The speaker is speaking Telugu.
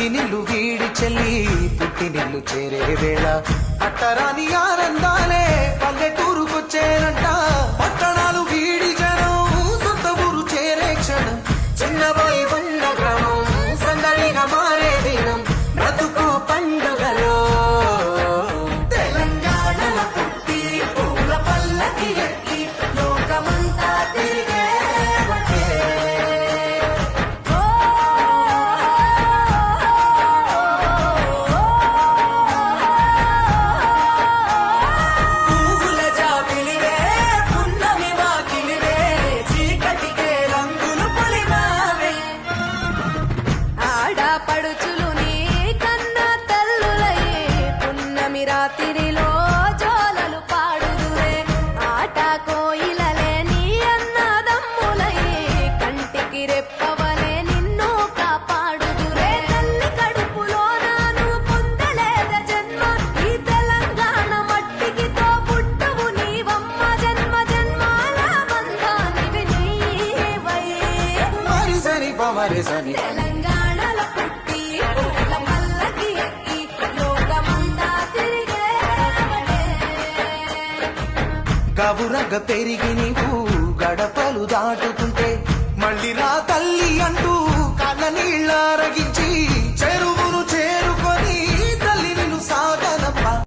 మెట్టినిల్లు వీడి చెల్లి పుట్టినిల్లు చేరే వేళ అట్టరాని ఆనందాలే పల్లెటూరుకొచ్చేనంట. పట్టణాలు వీడి జనం సొంత ఊరు చేరే క్షణం చిన్నబోయి ఉన్న గ్రామం సందడిగా మారే దినం బ్రతుకు పండుగలో తెలంగాణల పుట్టి పూల పల్లకి ఎక్కి లోకమంతా తిరిగే పడుచులు నీ కన్నా తల్లులయ్యే పున్నమి రాత్రిలో జోలలు పాడుదురే ఆట కోయిలలే నీ అన్నదమ్ములయ్యే కంటికి రెప్పవలే నిన్ను కాపాడుదురే తల్లి కడుపులో నాను పొందలేద జన్మ ఈ తెలంగాణ మట్టికి తో పుట్టవు నీవమ్మ జన్మ జన్మాల బంధానివి నీవై మరిసని పమరిసని తెలంగాణల పుట్టి పూల పల్లకి ఎక్కి లోకమంతా తిరిగే గవురగ పెరిగి నీవు గడపలు దాటుతూ